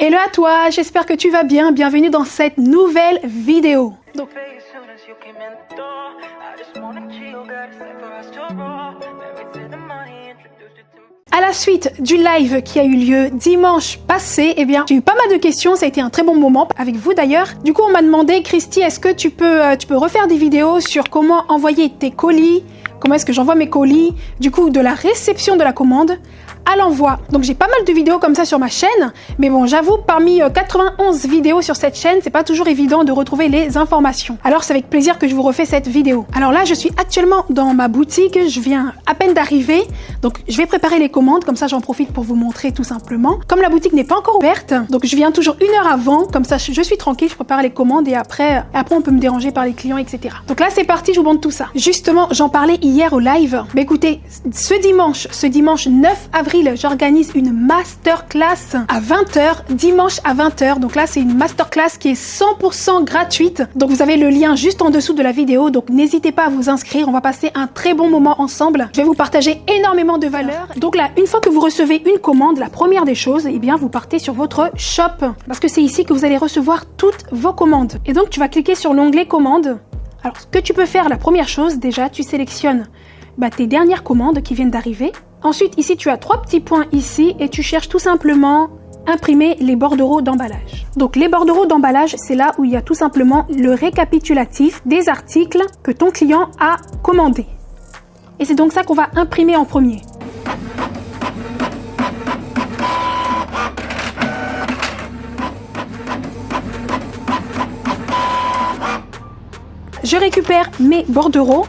Hello à toi, j'espère que tu vas bien. Bienvenue dans cette nouvelle vidéo. Donc, à la suite du live qui a eu lieu dimanche passé, eh bien, j'ai eu pas mal de questions. Ça a été un très bon moment avec vous d'ailleurs. Du coup, on m'a demandé, Christy, est-ce que tu peux refaire des vidéos sur comment envoyer tes colis? Comment est-ce que j'envoie mes colis? Du coup, de la réception de la commande à l'envoi. Donc j'ai pas mal de vidéos comme ça sur ma chaîne, mais bon, j'avoue, parmi 91 vidéos sur cette chaîne, c'est pas toujours évident de retrouver les informations. Alors c'est avec plaisir que je vous refais cette vidéo. Alors là, je suis actuellement dans ma boutique, je viens à peine d'arriver, donc je vais préparer les commandes, comme ça j'en profite pour vous montrer tout simplement. Comme la boutique n'est pas encore ouverte, donc je viens toujours 1 heure avant, comme ça je suis tranquille, je prépare les commandes et après on peut me déranger par les clients, etc. Donc là c'est parti, je vous montre tout ça. Justement, j'en parlais hier au live, mais écoutez, ce dimanche 9 avril, j'organise une masterclass à 20h, dimanche à 20h. Donc là, c'est une masterclass qui est 100% gratuite. Donc vous avez le lien juste en dessous de la vidéo. Donc n'hésitez pas à vous inscrire. On va passer un très bon moment ensemble. Je vais vous partager énormément de valeurs. Donc là, une fois que vous recevez une commande, la première des choses, eh bien, vous partez sur votre shop. Parce que c'est ici que vous allez recevoir toutes vos commandes. Et donc, tu vas cliquer sur l'onglet commandes. Alors, ce que tu peux faire, la première chose, déjà, tu sélectionnes tes dernières commandes qui viennent d'arriver. Ensuite, ici, tu as 3 petits points ici et tu cherches tout simplement imprimer les bordereaux d'emballage. Donc, les bordereaux d'emballage, c'est là où il y a tout simplement le récapitulatif des articles que ton client a commandés. Et c'est donc ça qu'on va imprimer en premier. Je récupère mes bordereaux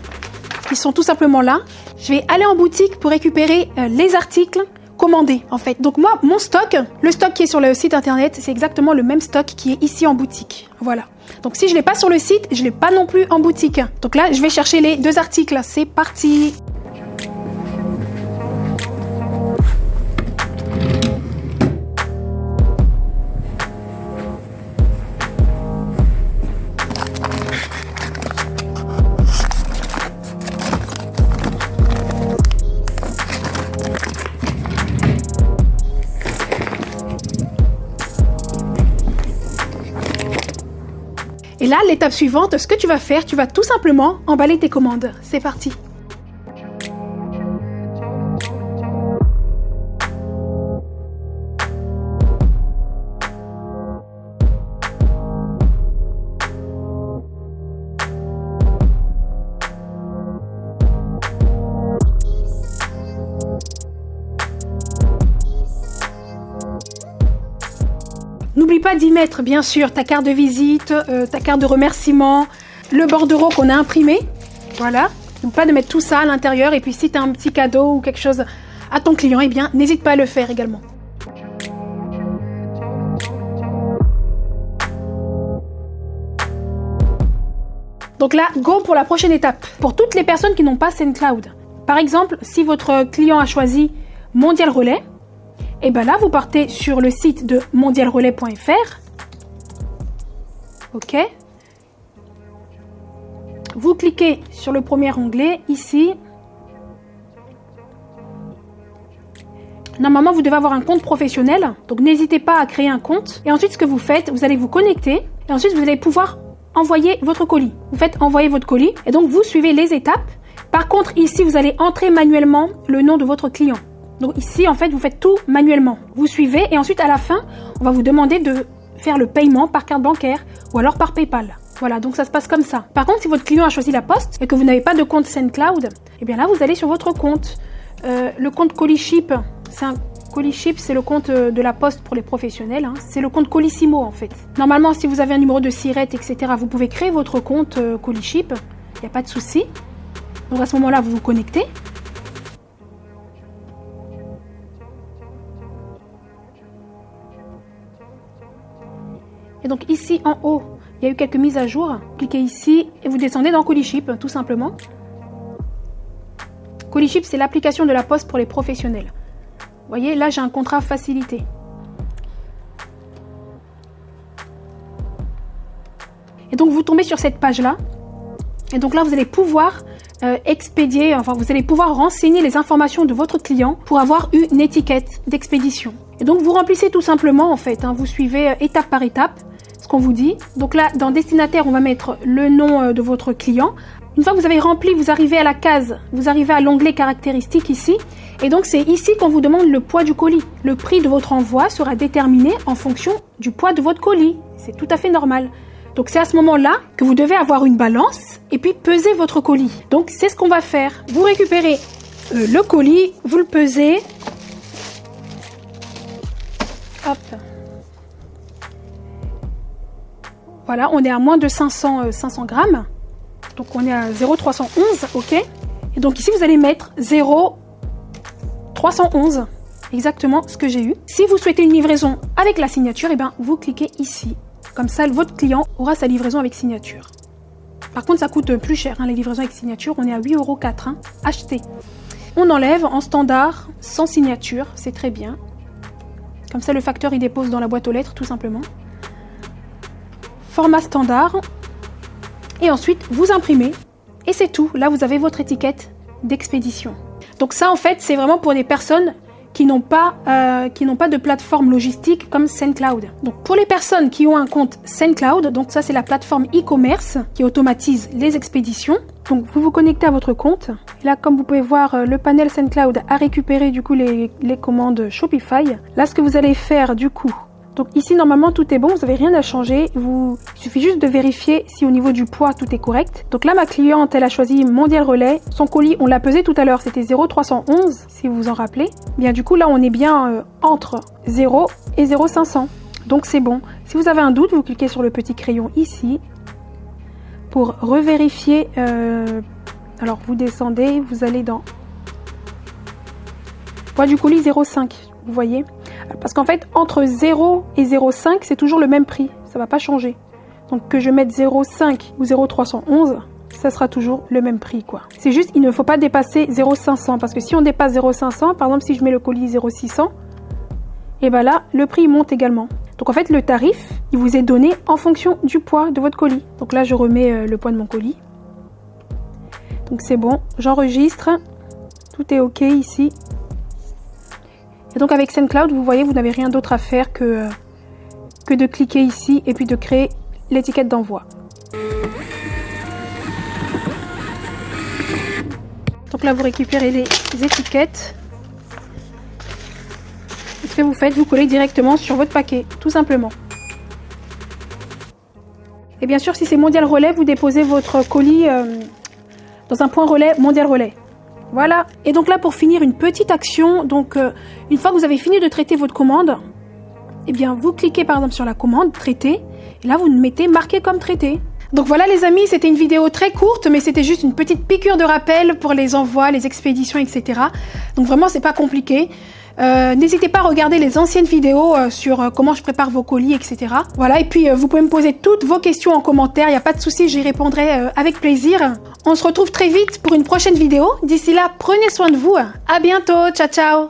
qui sont tout simplement là. Je vais aller en boutique pour récupérer les articles commandés en fait. Donc moi, mon stock, le stock qui est sur le site internet, c'est exactement le même stock qui est ici en boutique. Voilà. Donc si je ne l'ai pas sur le site, je ne l'ai pas non plus en boutique. Donc là, je vais chercher les 2 articles. C'est parti! Et là, l'étape suivante, ce que tu vas faire, tu vas tout simplement emballer tes commandes. C'est parti. N'oublie pas d'y mettre, bien sûr, ta carte de visite, ta carte de remerciement, le bordereau qu'on a imprimé. Voilà. N'oublie pas de mettre tout ça à l'intérieur. Et puis, si tu as un petit cadeau ou quelque chose à ton client, eh bien, n'hésite pas à le faire également. Donc là, go pour la prochaine étape. Pour toutes les personnes qui n'ont pas SendCloud. Par exemple, si votre client a choisi Mondial Relais, et bien là, vous partez sur le site de mondialrelais.fr. OK. Vous cliquez sur le premier onglet, ici. Normalement, vous devez avoir un compte professionnel. Donc, n'hésitez pas à créer un compte. Et ensuite, ce que vous faites, vous allez vous connecter. Et ensuite, vous allez pouvoir envoyer votre colis. Vous faites envoyer votre colis. Et donc, vous suivez les étapes. Par contre, ici, vous allez entrer manuellement le nom de votre client. Donc ici, en fait, vous faites tout manuellement. Vous suivez et ensuite, à la fin, on va vous demander de faire le paiement par carte bancaire ou alors par PayPal. Voilà, donc ça se passe comme ça. Par contre, si votre client a choisi la poste et que vous n'avez pas de compte SendCloud, eh bien là, vous allez sur votre compte. Le compte Coliship, c'est le compte de la poste pour les professionnels. Hein. C'est le compte Colissimo, en fait. Normalement, si vous avez un numéro de SIRET, etc., vous pouvez créer votre compte Coliship. Il n'y a pas de souci. Donc à ce moment-là, vous vous connectez. Et donc ici en haut, il y a eu quelques mises à jour. Cliquez ici et vous descendez dans Coliship, tout simplement. Coliship, c'est l'application de la poste pour les professionnels. Vous voyez, là j'ai un contrat facilité. Et donc vous tombez sur cette page-là. Et donc là, vous allez pouvoir expédier, enfin vous allez pouvoir renseigner les informations de votre client pour avoir une étiquette d'expédition. Et donc, vous remplissez tout simplement, en fait. Vous suivez étape par étape ce qu'on vous dit. Donc là, dans destinataire, on va mettre le nom de votre client. Une fois que vous avez rempli, vous arrivez à la case, vous arrivez à l'onglet caractéristiques ici. Et donc, c'est ici qu'on vous demande le poids du colis. Le prix de votre envoi sera déterminé en fonction du poids de votre colis. C'est tout à fait normal. Donc, c'est à ce moment-là que vous devez avoir une balance et puis peser votre colis. Donc, c'est ce qu'on va faire. Vous récupérez le colis, vous le pesez. Hop. Voilà, on est à moins de 500 grammes. Donc, on est à 0,311, ok. Et donc, ici, vous allez mettre 0,311. Exactement ce que j'ai eu. Si vous souhaitez une livraison avec la signature, eh ben, vous cliquez ici. Comme ça, votre client aura sa livraison avec signature. Par contre, ça coûte plus cher, les livraisons avec signature. On est à 8,04 €. Acheter. On enlève en standard, sans signature. C'est très bien. Comme ça, le facteur, il dépose dans la boîte aux lettres, tout simplement. Format standard. Et ensuite, vous imprimez. Et c'est tout. Là, vous avez votre étiquette d'expédition. Donc ça, en fait, c'est vraiment pour des personnes qui n'ont pas de plateforme logistique comme SendCloud. Donc pour les personnes qui ont un compte SendCloud, donc ça c'est la plateforme e-commerce qui automatise les expéditions. Donc vous vous connectez à votre compte. Et là, comme vous pouvez voir, le panel SendCloud a récupéré du coup les commandes Shopify. Là, ce que vous allez faire du coup, donc ici normalement tout est bon, vous n'avez rien à changer. Il suffit juste de vérifier si au niveau du poids tout est correct. Donc là ma cliente elle a choisi Mondial Relais. Son colis on l'a pesé tout à l'heure, c'était 0,311 si vous vous en rappelez. Bien du coup là on est bien entre 0 et 0,500. Donc c'est bon. Si vous avez un doute, vous cliquez sur le petit crayon ici pour revérifier. Alors vous descendez, vous allez dans poids du colis 0,5. Vous voyez, parce qu'en fait entre 0 et 0,5 c'est toujours le même prix, ça va pas changer. Donc que je mette 0,5 ou 0,311, ça sera toujours le même prix quoi. C'est juste il ne faut pas dépasser 0,500 parce que si on dépasse 0,500, par exemple si je mets le colis 0,600, et ben là le prix monte également. Donc en fait le tarif il vous est donné en fonction du poids de votre colis. Donc là je remets le poids de mon colis. Donc c'est bon, j'enregistre, tout est ok ici. Et donc avec SendCloud, vous voyez, vous n'avez rien d'autre à faire que de cliquer ici et puis de créer l'étiquette d'envoi. Donc là, vous récupérez les étiquettes. Et ce que vous faites, vous collez directement sur votre paquet, tout simplement. Et bien sûr, si c'est Mondial Relais, vous déposez votre colis dans un point relais Mondial Relais. Voilà. Et donc là, pour finir, une petite action. Donc, une fois que vous avez fini de traiter votre commande, eh bien, vous cliquez par exemple sur la commande, traiter. Et là, vous mettez marqué comme traité. Donc voilà les amis, c'était une vidéo très courte, mais c'était juste une petite piqûre de rappel pour les envois, les expéditions, etc. Donc vraiment, c'est pas compliqué. N'hésitez pas à regarder les anciennes vidéos sur comment je prépare vos colis, etc. Voilà, et puis vous pouvez me poser toutes vos questions en commentaire, il n'y a pas de souci, j'y répondrai avec plaisir. On se retrouve très vite pour une prochaine vidéo. D'ici là, prenez soin de vous. À bientôt, ciao ciao.